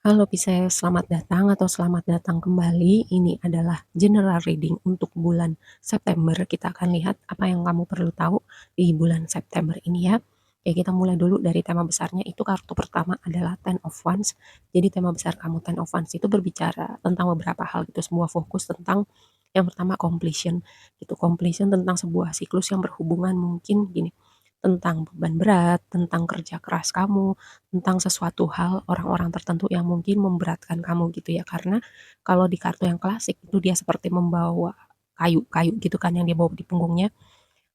Halo Pisces, selamat datang atau selamat datang kembali. Ini adalah general reading untuk bulan September. Kita akan lihat apa yang kamu perlu tahu di bulan September ini ya. Oke, kita mulai dulu dari tema besarnya. Itu kartu pertama adalah Ten of Wands. Jadi tema besar kamu Ten of Wands itu berbicara tentang beberapa hal gitu. Semua fokus tentang yang pertama completion. Gitu, completion tentang sebuah siklus yang berhubungan mungkin gini, tentang beban berat, tentang kerja keras kamu, tentang sesuatu hal orang-orang tertentu yang mungkin memberatkan kamu gitu ya. Karena kalau di kartu yang klasik itu dia seperti membawa kayu-kayu gitu kan yang dia bawa di punggungnya.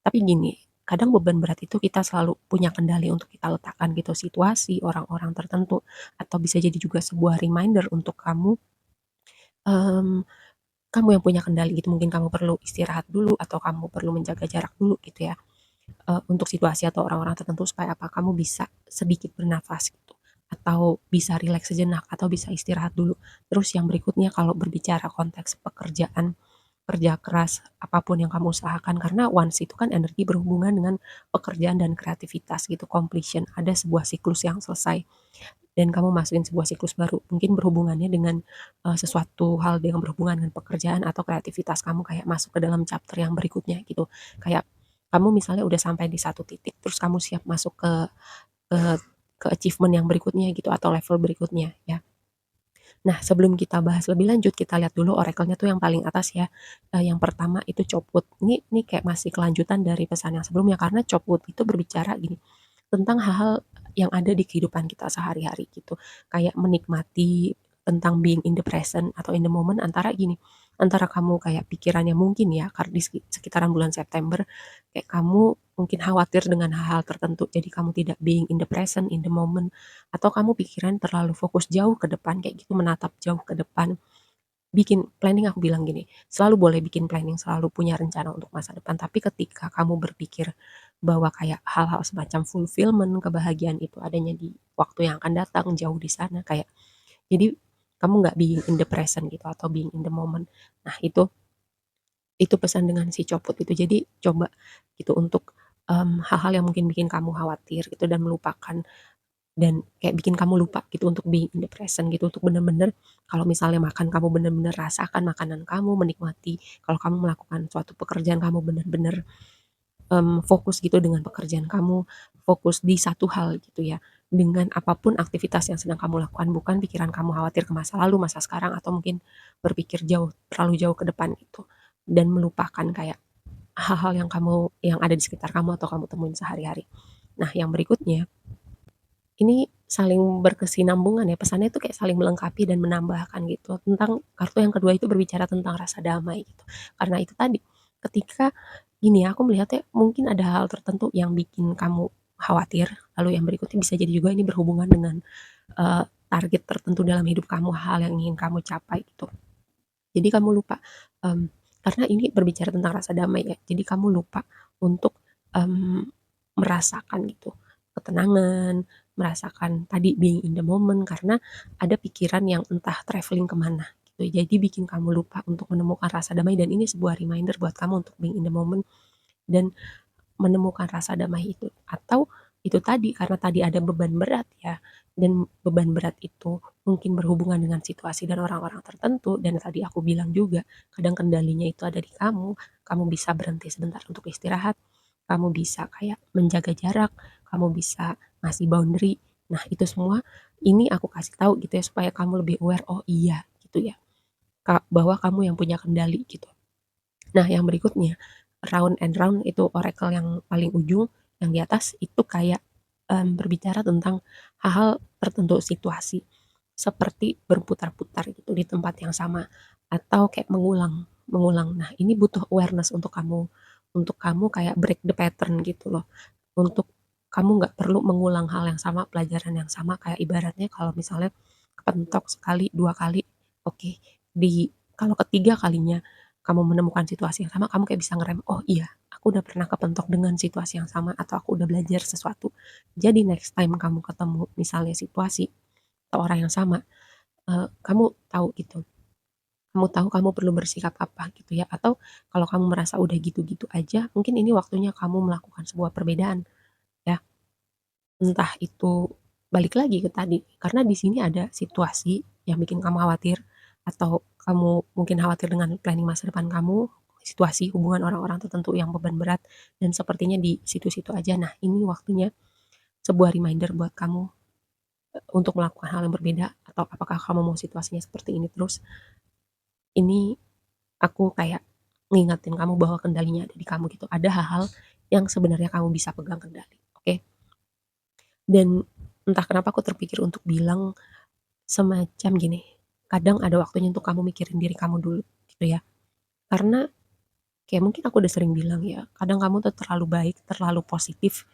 Tapi gini, kadang beban berat itu kita selalu punya kendali untuk kita letakkan gitu, situasi, orang-orang tertentu, atau bisa jadi juga sebuah reminder untuk kamu, mmm, kamu yang punya kendali gitu. Mungkin kamu perlu istirahat dulu atau kamu perlu menjaga jarak dulu gitu ya. Untuk situasi atau orang-orang tertentu supaya apa, kamu bisa sedikit bernafas gitu, atau bisa rileks sejenak, atau bisa istirahat dulu. Terus yang berikutnya kalau berbicara konteks pekerjaan, kerja keras, apapun yang kamu usahakan karena once itu kan energi berhubungan dengan pekerjaan dan kreativitas gitu, completion, ada sebuah siklus yang selesai dan kamu masukin sebuah siklus baru, mungkin berhubungannya dengan, sesuatu hal yang berhubungan dengan pekerjaan atau kreativitas kamu kayak masuk ke dalam chapter yang berikutnya gitu. Kayak kamu misalnya udah sampai di satu titik, terus kamu siap masuk ke ke achievement yang berikutnya gitu atau level berikutnya ya. Nah, sebelum kita bahas lebih lanjut, kita lihat dulu oracle-nya tuh yang paling atas ya. Yang pertama itu Chopwood. Ini kayak masih kelanjutan dari pesan yang sebelumnya karena Chopwood itu berbicara gini, tentang hal-hal yang ada di kehidupan kita sehari-hari gitu. Kayak menikmati tentang being in the present atau in the moment antara gini, antara kamu kayak pikirannya mungkin ya karena di sekitaran bulan September kayak kamu mungkin khawatir dengan hal-hal tertentu jadi kamu tidak being in the present, in the moment atau kamu pikiran terlalu fokus jauh ke depan kayak gitu menatap jauh ke depan. Bikin planning aku bilang gini, selalu boleh bikin planning, selalu punya rencana untuk masa depan, tapi ketika kamu berpikir bahwa kayak hal-hal semacam fulfillment, kebahagiaan itu adanya di waktu yang akan datang, jauh di sana, kayak jadi kamu nggak being in the present gitu atau being in the moment. Nah itu pesan dengan si copot itu. Jadi coba gitu untuk, hal-hal yang mungkin bikin kamu khawatir gitu dan melupakan dan kayak bikin kamu lupa gitu untuk being in the present gitu, untuk bener-bener kalau misalnya makan kamu bener-bener rasakan makanan kamu, menikmati kalau kamu melakukan suatu pekerjaan kamu bener-bener, fokus gitu dengan pekerjaan kamu, fokus di satu hal gitu ya, dengan apapun aktivitas yang sedang kamu lakukan, bukan pikiran kamu khawatir ke masa lalu, masa sekarang, atau mungkin berpikir jauh, terlalu jauh ke depan gitu, dan melupakan kayak hal-hal yang ada di sekitar kamu atau kamu temuin sehari-hari. Nah yang berikutnya ini saling berkesinambungan ya, pesannya itu kayak saling melengkapi dan menambahkan gitu. Tentang kartu yang kedua itu berbicara tentang rasa damai gitu. Karena itu tadi, ketika gini ya, aku melihatnya mungkin ada hal tertentu yang bikin kamu khawatir, lalu yang berikutnya bisa jadi juga ini berhubungan dengan, target tertentu dalam hidup kamu, hal yang ingin kamu capai gitu. Jadi kamu lupa, mmm, karena ini berbicara tentang rasa damai ya, jadi kamu lupa untuk, mmm, merasakan gitu, ketenangan, merasakan tadi being in the moment karena ada pikiran yang entah travelling kemana gitu. Jadi bikin kamu lupa untuk menemukan rasa damai dan ini sebuah reminder buat kamu untuk being in the moment dan menemukan rasa damai itu. Atau itu tadi, karena tadi ada beban berat ya, dan beban berat itu mungkin berhubungan dengan situasi dan orang-orang tertentu, dan tadi aku bilang juga, kadang kendalinya itu ada di kamu bisa berhenti sebentar untuk istirahat, kamu bisa kayak menjaga jarak, kamu bisa ngasih boundary. Nah itu semua, ini aku kasih tahu gitu ya, supaya kamu lebih aware, oh iya gitu ya, bahwa kamu yang punya kendali gitu. Nah, yang berikutnya, round and round itu oracle yang paling ujung, yang di atas itu kayak, berbicara tentang hal-hal tertentu, situasi, seperti berputar-putar gitu di tempat yang sama, atau kayak mengulang mengulang. Nah, ini butuh awareness untuk kamu kayak break the pattern gitu loh, untuk kamu nggak perlu mengulang hal yang sama, pelajaran yang sama, kayak ibaratnya kalau misalnya kepentok sekali, 2 kali, oke, kalau ketiga kalinya kamu menemukan situasi yang sama, kamu kayak bisa ngerem, "Oh iya, aku udah pernah kepentok dengan situasi yang sama atau aku udah belajar sesuatu." Jadi next time kamu ketemu misalnya situasi atau orang yang sama, kamu tahu gitu, kamu tahu kamu perlu bersikap apa gitu ya, atau kalau kamu merasa udah gitu-gitu aja, mungkin ini waktunya kamu melakukan sebuah perbedaan ya. Entah itu balik lagi ke tadi, karena di sini ada situasi yang bikin kamu khawatir, atau kamu mungkin khawatir dengan planning masa depan kamu, situasi hubungan orang-orang tertentu yang beban berat, dan sepertinya di situ-situ aja. Nah, ini waktunya sebuah reminder buat kamu untuk melakukan hal yang berbeda, atau apakah kamu mau situasinya seperti ini terus. Ini aku kayak ngingetin kamu bahwa kendalinya ada di kamu gitu. Ada hal-hal yang sebenarnya kamu bisa pegang kendali, oke? Dan entah kenapa aku terpikir untuk bilang semacam gini, kadang ada waktunya untuk kamu mikirin diri kamu dulu gitu ya. Karena kayak mungkin aku udah sering bilang ya, kadang kamu tuh terlalu baik, terlalu positif,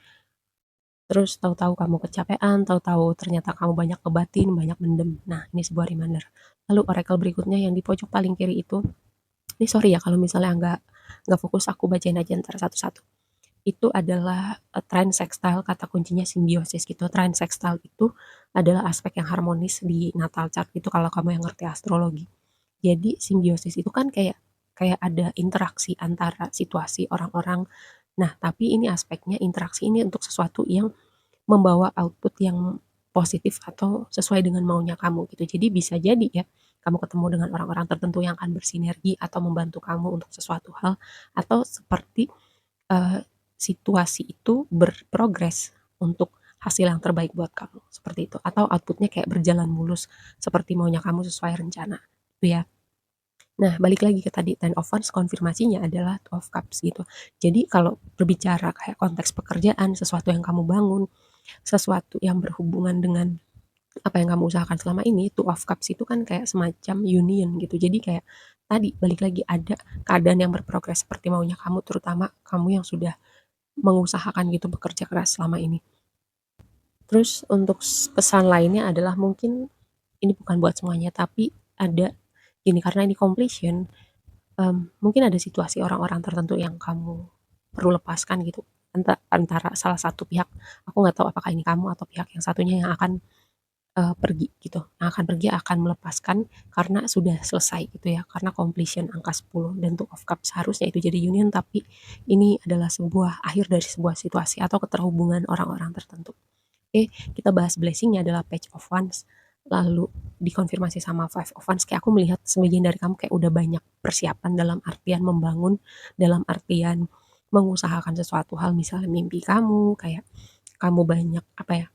terus tahu-tahu kamu kecapean, tahu-tahu ternyata kamu banyak ngebatin, banyak mendem. Nah, ini sebuah reminder. Lalu oracle berikutnya yang di pojok paling kiri itu, ini sorry ya kalau misalnya nggak fokus, aku bacain aja ntar satu-satu. Itu adalah trine sextile, kata kuncinya simbiosis gitu. Trine sextile itu adalah aspek yang harmonis di natal chart itu kalau kamu yang ngerti astrologi. Jadi simbiosis itu kan kayak kayak ada interaksi antara situasi orang-orang. Nah, tapi ini aspeknya interaksi ini untuk sesuatu yang membawa output yang positif atau sesuai dengan maunya kamu gitu. Jadi bisa jadi ya, kamu ketemu dengan orang-orang tertentu yang akan bersinergi atau membantu kamu untuk sesuatu hal, atau seperti eee, situasi itu berprogres untuk hasil yang terbaik buat kamu, seperti itu. Atau outputnya kayak berjalan mulus seperti maunya kamu sesuai rencana, itu ya. Nah, balik lagi ke tadi Ten of Wands, konfirmasinya adalah Two of Cups gitu. Jadi kalau berbicara kayak konteks pekerjaan, sesuatu yang kamu bangun, sesuatu yang berhubungan dengan apa yang kamu usahakan selama ini, Two of Cups itu kan kayak semacam union gitu. Jadi kayak tadi balik lagi ada keadaan yang berprogres seperti maunya kamu, terutama kamu yang sudah mengusahakan gitu bekerja keras selama ini. Terus untuk pesan lainnya adalah mungkin ini bukan buat semuanya, tapi ada gini, karena ini completion, mungkin ada situasi orang-orang tertentu yang kamu perlu lepaskan gitu, antara salah satu pihak, aku nggak tahu apakah ini kamu atau pihak yang satunya yang akan pergi gitu, yang akan pergi akan melepaskan karena sudah selesai gitu ya, karena completion angka 10 dan Two of Cups seharusnya itu jadi union, tapi ini adalah sebuah akhir dari sebuah situasi atau keterhubungan orang-orang tertentu. Oke, kita bahas blessing-nya adalah Page of Wands, lalu dikonfirmasi sama Five of Wands, kayak aku melihat sebagian dari kamu kayak udah banyak persiapan dalam artian membangun, dalam artian mengusahakan sesuatu hal, misalnya mimpi kamu, kayak kamu banyak apa ya,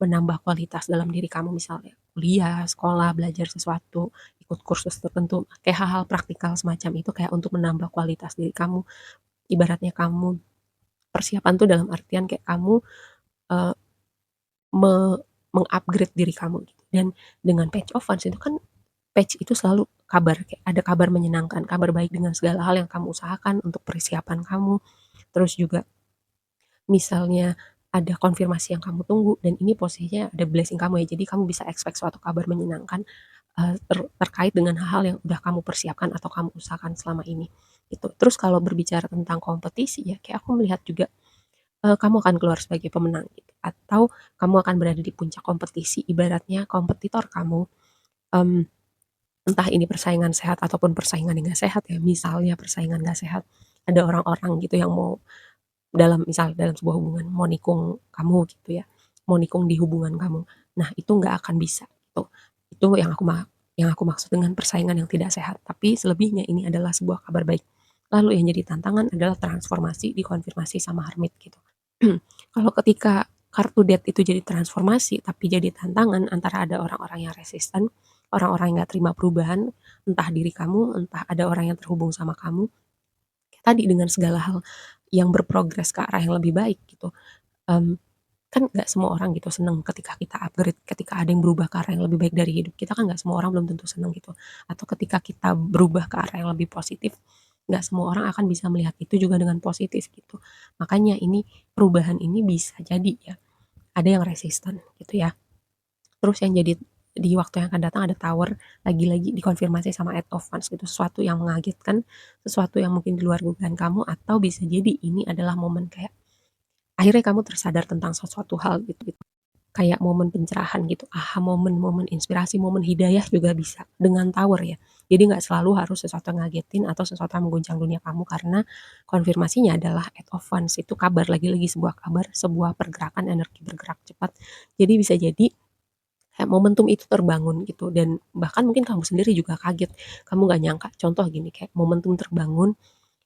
menambah kualitas dalam diri kamu, misalnya kuliah, sekolah, belajar sesuatu, ikut kursus tertentu, kayak hal-hal praktikal semacam itu kayak untuk menambah kualitas diri kamu. Ibaratnya kamu persiapan tuh dalam artian kayak kamu eh, mengupgrade diri kamu gitu. Dan dengan Page of Wands itu kan, page itu selalu kabar, kayak ada kabar menyenangkan, kabar baik dengan segala hal yang kamu usahakan untuk persiapan kamu. Terus juga misalnya ada konfirmasi yang kamu tunggu dan ini posisinya ada blessing kamu ya, jadi kamu bisa expect suatu kabar menyenangkan, terkait dengan hal-hal yang udah kamu persiapkan atau kamu usahakan selama ini, gitu. Terus kalau berbicara tentang kompetisi ya, kayak aku melihat juga, kamu akan keluar sebagai pemenang gitu, atau kamu akan berada di puncak kompetisi, ibaratnya kompetitor kamu, mmm, entah ini persaingan sehat ataupun persaingan yang nggak sehat ya, misalnya persaingan nggak sehat, ada orang-orang gitu yang mau dalam sebuah hubungan mau nikung kamu gitu ya, mau nikung di hubungan kamu. Nah, itu nggak akan bisa gitu. Itu yang aku maksud dengan persaingan yang tidak sehat, tapi selebihnya ini adalah sebuah kabar baik. Lalu yang jadi tantangan adalah transformasi dikonfirmasi sama Hermit gitu. Kalau ketika kartu Death itu jadi transformasi, tapi jadi tantangan antara ada orang-orang yang resisten, orang-orang yang nggak terima perubahan, entah diri kamu, entah ada orang yang terhubung sama kamu, tadi dengan segala hal yang berprogres ke arah yang lebih baik gitu, mmm, kan nggak semua orang gitu seneng ketika kita upgrade, ketika ada yang berubah ke arah yang lebih baik dari hidup kita, kan nggak semua orang belum tentu seneng gitu. Atau ketika kita berubah ke arah yang lebih positif, nggak semua orang akan bisa melihat itu juga dengan positif gitu. Makanya ini perubahan ini bisa jadi ya, ada yang resisten gitu ya. Terus yang jadi di waktu yang akan datang ada Tower, lagi-lagi dikonfirmasi sama Eight of Wands gitu, sesuatu yang mengagetkan, sesuatu yang mungkin di luar dugaan kamu, atau bisa jadi ini adalah momen kayak akhirnya kamu tersadar tentang sesuatu hal gitu gitu. kayak momen pencerahan gitu, aha momen, momen inspirasi, momen hidayah juga bisa dengan Tower ya. Jadi nggak selalu harus sesuatu yang ngagetin atau sesuatu yang mengguncang dunia kamu karena konfirmasinya adalah Eight of Wands itu kabar, lagi-lagi sebuah kabar, sebuah pergerakan energi bergerak cepat. Jadi bisa jadi kayak momentum itu terbangun gitu dan bahkan mungkin kamu sendiri juga kaget, kamu nggak nyangka. Contoh gini, kayak momentum terbangun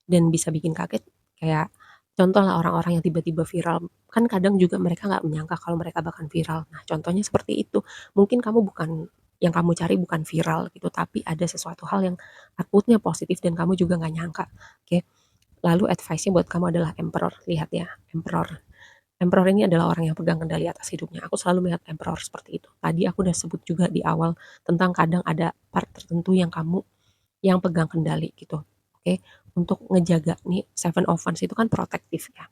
dan bisa bikin kaget kayak contoh lah orang-orang yang tiba-tiba viral, kan kadang juga mereka nggak menyangka kalau mereka bakal viral. Nah, contohnya seperti itu. Mungkin kamu bukan yang kamu cari bukan viral gitu, tapi ada sesuatu hal yang output-nya positif dan kamu juga nggak nyangka. Oke. Lalu advice-nya buat kamu adalah Emperor. Lihat ya, Emperor. Emperor ini adalah orang yang pegang kendali atas hidupnya. Aku selalu melihat Emperor seperti itu. Tadi aku udah sebut juga di awal tentang kadang ada part tertentu yang kamu yang pegang kendali gitu. Oke, untuk ngejaga nih Seven of Wands itu kan protektif ya.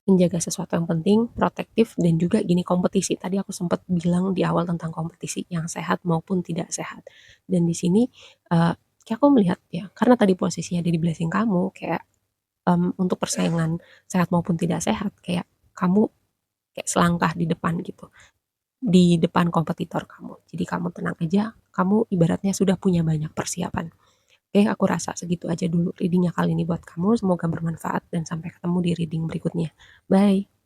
Menjaga sesuatu yang penting, protektif dan juga gini kompetisi. Tadi aku sempat bilang di awal tentang kompetisi yang sehat maupun tidak sehat. Dan di sini kayak aku melihat ya, karena tadi posisinya ada di blessing kamu kayak untuk persaingan sehat maupun tidak sehat kayak kamu kayak selangkah di depan gitu, di depan kompetitor kamu. Jadi kamu tenang aja, kamu ibaratnya sudah punya banyak persiapan. Oke, aku rasa segitu aja dulu readingnya kali ini buat kamu. Semoga bermanfaat dan sampai ketemu di reading berikutnya. Bye.